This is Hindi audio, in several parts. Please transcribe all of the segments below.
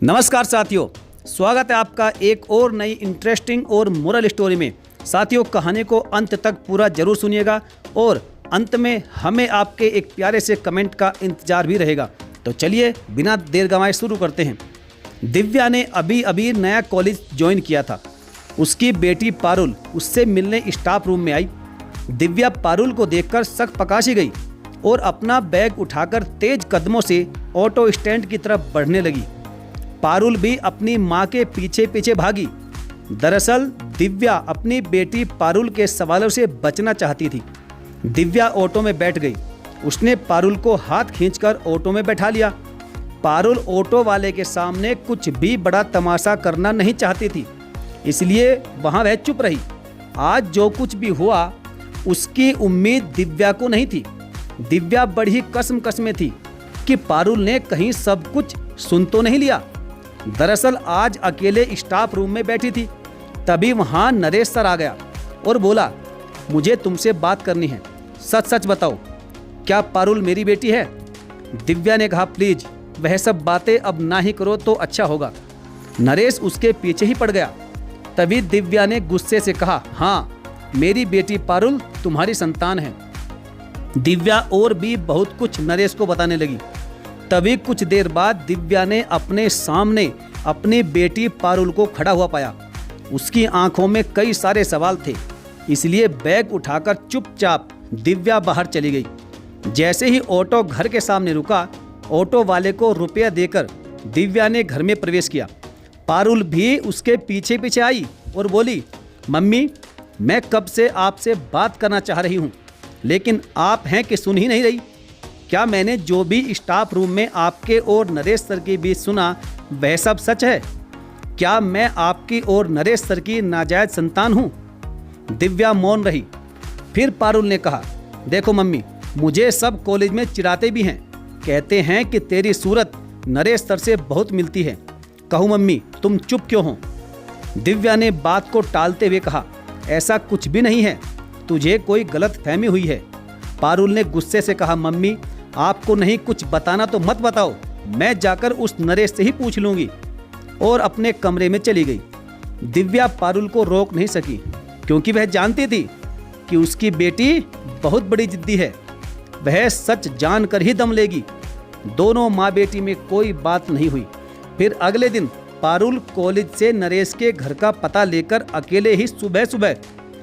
नमस्कार साथियों, स्वागत है आपका एक और नई इंटरेस्टिंग और मोरल स्टोरी में। साथियों, कहानी को अंत तक पूरा जरूर सुनिएगा और अंत में हमें आपके एक प्यारे से कमेंट का इंतजार भी रहेगा। तो चलिए बिना देर गंवाए शुरू करते हैं। दिव्या ने अभी अभी नया कॉलेज ज्वाइन किया था। उसकी बेटी पारुल उससे मिलने स्टाफ रूम में आई। दिव्या पारुल को देखकर सक पकाशी गई और अपना बैग उठाकर तेज कदमों से ऑटो स्टैंड की तरफ बढ़ने लगी। पारुल भी अपनी मां के पीछे पीछे भागी। दरअसल दिव्या अपनी बेटी पारुल के सवालों से बचना चाहती थी। दिव्या ऑटो में बैठ गई। उसने पारुल को हाथ खींचकर ऑटो में बैठा लिया। पारुल ऑटो वाले के सामने कुछ भी बड़ा तमाशा करना नहीं चाहती थी, इसलिए वहां वह चुप रही। आज जो कुछ भी हुआ उसकी उम्मीद दिव्या को नहीं थी। दिव्या बड़ी कसम में थी कि पारुल ने कहीं सब कुछ सुन तो नहीं लिया। दरअसल आज अकेले स्टाफ रूम में बैठी थी। तभी वहां नरेश सर आ गया और बोला, मुझे तुमसे बात करनी है, सच सच बताओ, क्या पारुल मेरी बेटी है? दिव्या ने कहा, प्लीज वह सब बातें अब ना ही करो तो अच्छा होगा। नरेश उसके पीछे ही पड़ गया। तभी दिव्या ने गुस्से से कहा, हाँ, मेरी बेटी पारुल तुम्हारी संतान है। दिव्या और भी बहुत कुछ नरेश को बताने लगी। तभी कुछ देर बाद दिव्या ने अपने सामने अपनी बेटी पारुल को खड़ा हुआ पाया। उसकी आंखों में कई सारे सवाल थे, इसलिए बैग उठाकर चुपचाप दिव्या बाहर चली गई। जैसे ही ऑटो घर के सामने रुका, ऑटो वाले को रुपया देकर दिव्या ने घर में प्रवेश किया। पारुल भी उसके पीछे पीछे आई और बोली, मम्मी, मैं कब से आपसे बात करना चाह रही हूँ, लेकिन आप हैं कि सुन ही नहीं रही। क्या मैंने जो भी स्टाफ रूम में आपके और नरेश सर के बीच सुना वह सब सच है? क्या मैं आपकी और नरेश सर की नाजायज संतान हूँ? दिव्या मौन रही। फिर पारुल ने कहा, देखो मम्मी, मुझे सब कॉलेज में चिढ़ाते भी हैं, कहते हैं कि तेरी सूरत नरेश सर से बहुत मिलती है। कहूँ मम्मी, तुम चुप क्यों हो? दिव्या ने बात को टालते हुए कहा, ऐसा कुछ भी नहीं है, तुझे कोई गलत फहमी हुई है। पारुल ने गुस्से से कहा, मम्मी, आपको नहीं कुछ बताना तो मत बताओ, मैं जाकर उस नरेश से ही पूछ लूंगी, और अपने कमरे में चली गई। दिव्या पारुल को रोक नहीं सकी, क्योंकि वह जानती थी कि उसकी बेटी बहुत बड़ी जिद्दी है। वह सच जानकर ही दम लेगी। दोनों माँ बेटी में कोई बात नहीं हुई। फिर अगले दिन पारुल कॉलेज से नरेश के घर का पता लेकर अकेले ही सुबह सुबह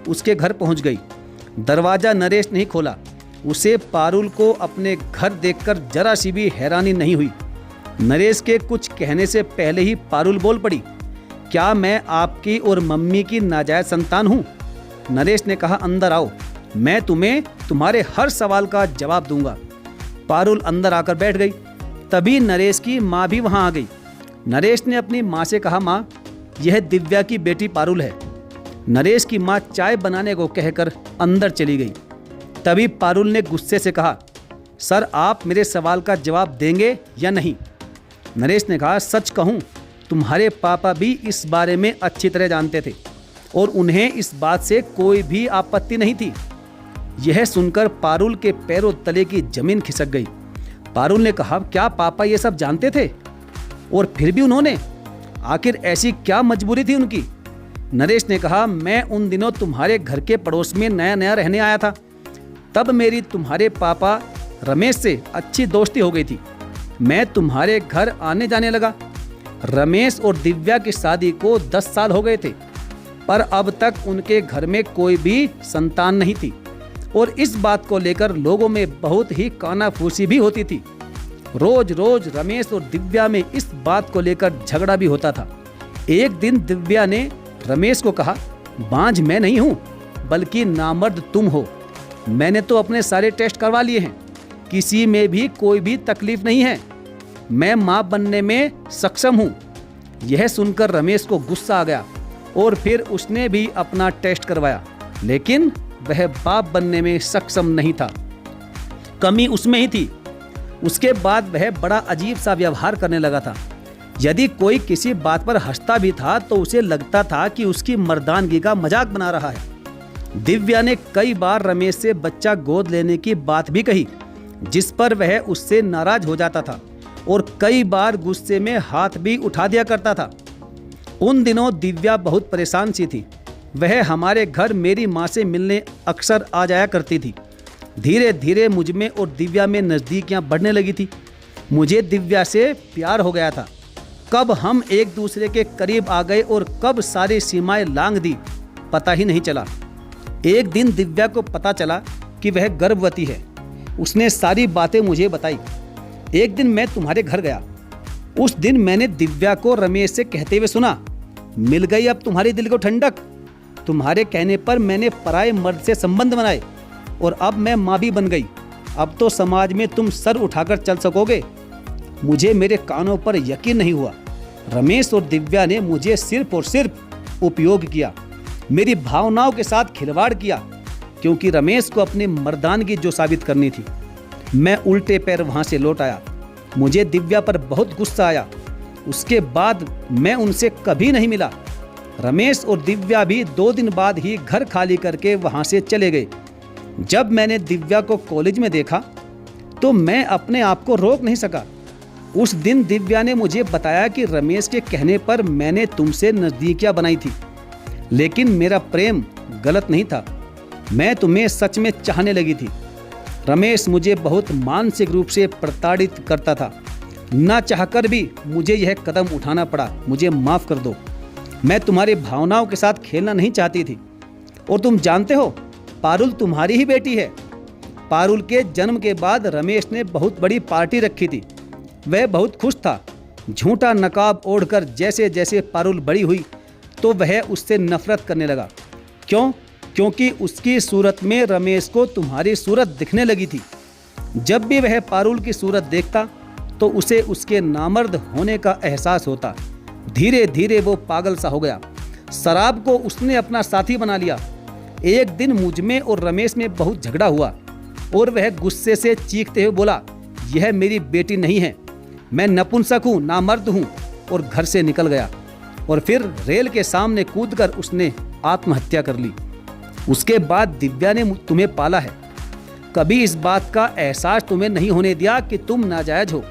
उसके घर पहुंच गई। दरवाजा नरेश ने खोला। उसे पारुल को अपने घर देखकर जरा सी भी हैरानी नहीं हुई। नरेश के कुछ कहने से पहले ही पारुल बोल पड़ी, क्या मैं आपकी और मम्मी की नाजायज संतान हूँ? नरेश ने कहा, अंदर आओ, मैं तुम्हें तुम्हारे हर सवाल का जवाब दूंगा। पारुल अंदर आकर बैठ गई। तभी नरेश की माँ भी वहाँ आ गई। नरेश ने अपनी माँ से कहा, माँ, यह दिव्या की बेटी पारुल है। नरेश की माँ चाय बनाने को कहकर अंदर चली गई। तभी पारुल ने गुस्से से कहा, सर, आप मेरे सवाल का जवाब देंगे या नहीं? नरेश ने कहा, सच कहूँ, तुम्हारे पापा भी इस बारे में अच्छी तरह जानते थे और उन्हें इस बात से कोई भी आपत्ति नहीं थी। यह सुनकर पारुल के पैरों तले की जमीन खिसक गई। पारुल ने कहा, क्या पापा ये सब जानते थे और फिर भी उन्होंने? आखिर ऐसी क्या मजबूरी थी उनकी? नरेश ने कहा, मैं उन दिनों तुम्हारे घर के पड़ोस में नया नया रहने आया था। तब मेरी तुम्हारे पापा रमेश से अच्छी दोस्ती हो गई थी। मैं तुम्हारे घर आने जाने लगा। रमेश और दिव्या की शादी को 10 साल हो गए थे, पर अब तक उनके घर में कोई भी संतान नहीं थी और इस बात को लेकर लोगों में बहुत ही कानाफूसी भी होती थी। रोज रोज रमेश और दिव्या में इस बात को लेकर झगड़ा भी होता था। एक दिन दिव्या ने रमेश को कहा, बांझ मैं नहीं हूँ, बल्कि नामर्द तुम हो। मैंने तो अपने सारे टेस्ट करवा लिए हैं, किसी में भी कोई भी तकलीफ नहीं है। मैं माँ बनने में सक्षम हूँ। यह सुनकर रमेश को गुस्सा आ गया और फिर उसने भी अपना टेस्ट करवाया, लेकिन वह बाप बनने में सक्षम नहीं था। कमी उसमें ही थी। उसके बाद वह बड़ा अजीब सा व्यवहार करने लगा था। यदि कोई किसी बात पर हंसता भी था तो उसे लगता था कि उसकी मर्दानगी का मजाक बना रहा है। दिव्या ने कई बार रमेश से बच्चा गोद लेने की बात भी कही, जिस पर वह उससे नाराज हो जाता था और कई बार गुस्से में हाथ भी उठा दिया करता था। उन दिनों दिव्या बहुत परेशान सी थी। वह हमारे घर मेरी माँ से मिलने अक्सर आ जाया करती थी। धीरे धीरे मुझ में और दिव्या में नज़दीकियाँ बढ़ने लगी थी। मुझे दिव्या से प्यार हो गया था। कब हम एक दूसरे के करीब आ गए और कब सारी सीमाएं लांघ दी, पता ही नहीं चला। एक दिन दिव्या को पता चला कि वह गर्भवती है। उसने सारी बातें मुझे बताई। एक दिन मैं तुम्हारे घर गया। उस दिन मैंने दिव्या को रमेश से कहते हुए सुना, मिल गई अब तुम्हारे दिल को ठंडक। तुम्हारे कहने पर मैंने पराये मर्द से संबंध बनाए और अब मैं माँ भी बन गई। अब तो समाज में तुम सर उठाकर चल सकोगे। मुझे मेरे कानों पर यकीन नहीं हुआ। रमेश और दिव्या ने मुझे सिर्फ और सिर्फ उपयोग किया, मेरी भावनाओं के साथ खिलवाड़ किया, क्योंकि रमेश को अपनी मर्दानगी जो साबित करनी थी। मैं उल्टे पैर वहाँ से लौट आया। मुझे दिव्या पर बहुत गुस्सा आया। उसके बाद मैं उनसे कभी नहीं मिला। रमेश और दिव्या भी 2 दिन बाद ही घर खाली करके वहाँ से चले गए। जब मैंने दिव्या को कॉलेज में देखा तो मैं अपने आप को रोक नहीं सका। उस दिन दिव्या ने मुझे बताया कि रमेश के कहने पर मैंने तुमसे नज़दीकियाँ बनाई थी, लेकिन मेरा प्रेम गलत नहीं था। मैं तुम्हें सच में चाहने लगी थी। रमेश मुझे बहुत मानसिक रूप से प्रताड़ित करता था। ना चाहकर भी मुझे यह कदम उठाना पड़ा। मुझे माफ़ कर दो। मैं तुम्हारी भावनाओं के साथ खेलना नहीं चाहती थी। और तुम जानते हो, पारुल तुम्हारी ही बेटी है। पारुल के जन्म के बाद रमेश ने बहुत बड़ी पार्टी रखी थी। वह बहुत खुश था। झूठा नकाब ओढ़कर जैसे जैसे पारुल बड़ी हुई तो वह उससे नफरत करने लगा। क्यों? क्योंकि उसकी सूरत में रमेश को तुम्हारी सूरत दिखने लगी थी। जब भी वह पारुल की सूरत देखता तो उसे उसके नामर्द होने का एहसास होता। धीरे धीरे वो पागल सा हो गया। शराब को उसने अपना साथी बना लिया। एक दिन मुझ में और रमेश में बहुत झगड़ा हुआ और वह गुस्से से चीखते हुए बोला, यह मेरी बेटी नहीं है, मैं नपुंसक हूँ, नामर्द हूँ, और घर से निकल गया। और फिर रेल के सामने कूदकर उसने आत्महत्या कर ली। उसके बाद दिव्या ने तुम्हें पाला है। कभी इस बात का एहसास तुम्हें नहीं होने दिया कि तुम नाजायज हो।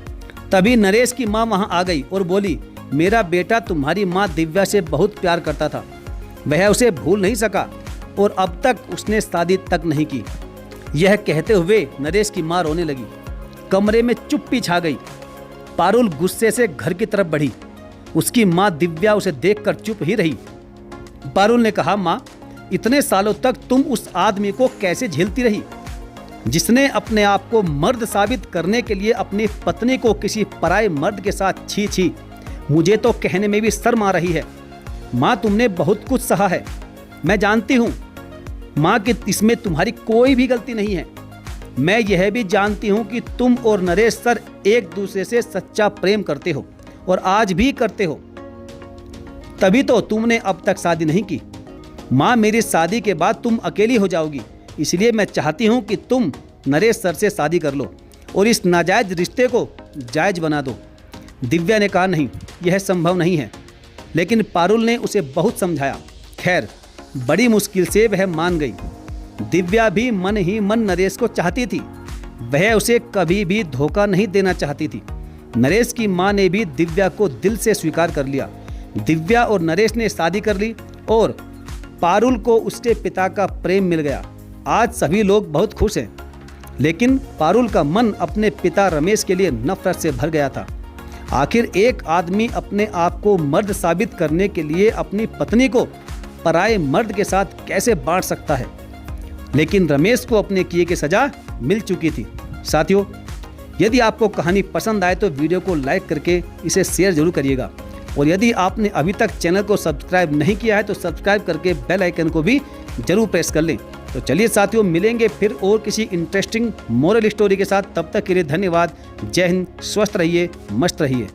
तभी नरेश की माँ वहाँ आ गई और बोली, मेरा बेटा तुम्हारी माँ दिव्या से बहुत प्यार करता था। वह उसे भूल नहीं सका और अब तक उसने शादी तक नहीं की। यह कहते हुए नरेश की माँ रोने लगी। कमरे में चुप्पी छा गई। पारुल गुस्से से घर की तरफ बढ़ी। उसकी माँ दिव्या उसे देखकर चुप ही रही। पारुल ने कहा, माँ, इतने सालों तक तुम उस आदमी को कैसे झेलती रही, जिसने अपने आप को मर्द साबित करने के लिए अपनी पत्नी को किसी पराये मर्द के साथ छी छी, मुझे तो कहने में भी शर्म आ रही है। माँ, तुमने बहुत कुछ सहा है, मैं जानती हूँ माँ कि इसमें तुम्हारी कोई भी गलती नहीं है। मैं यह भी जानती हूँ कि तुम और नरेश सर एक दूसरे से सच्चा प्रेम करते हो और आज भी करते हो, तभी तो तुमने अब तक शादी नहीं की। माँ, मेरी शादी के बाद तुम अकेली हो जाओगी, इसलिए मैं चाहती हूँ कि तुम नरेश सर से शादी कर लो और इस नाजायज रिश्ते को जायज बना दो। दिव्या ने कहा, नहीं, यह संभव नहीं है। लेकिन पारुल ने उसे बहुत समझाया। खैर, बड़ी मुश्किल से वह मान गई। दिव्या भी मन ही मन नरेश को चाहती थी। वह उसे कभी भी धोखा नहीं देना चाहती थी। नरेश की माँ ने भी दिव्या को दिल से स्वीकार कर लिया। दिव्या और नरेश ने शादी कर ली और पारुल को उसके पिता का प्रेम मिल गया। आज सभी लोग बहुत खुश हैं, लेकिन पारुल का मन अपने पिता रमेश के लिए नफरत से भर गया था। आखिर एक आदमी अपने आप को मर्द साबित करने के लिए अपनी पत्नी को पराये मर्द के साथ कैसे बांट सकता है? लेकिन रमेश को अपने किए की सजा मिल चुकी थी। साथियों, यदि आपको कहानी पसंद आए तो वीडियो को लाइक करके इसे शेयर जरूर करिएगा, और यदि आपने अभी तक चैनल को सब्सक्राइब नहीं किया है तो सब्सक्राइब करके बेल आइकन को भी जरूर प्रेस कर लें। तो चलिए साथियों, मिलेंगे फिर और किसी इंटरेस्टिंग मोरल स्टोरी के साथ। तब तक के लिए धन्यवाद। जय हिंद, स्वस्थ रहिए, मस्त रहिए।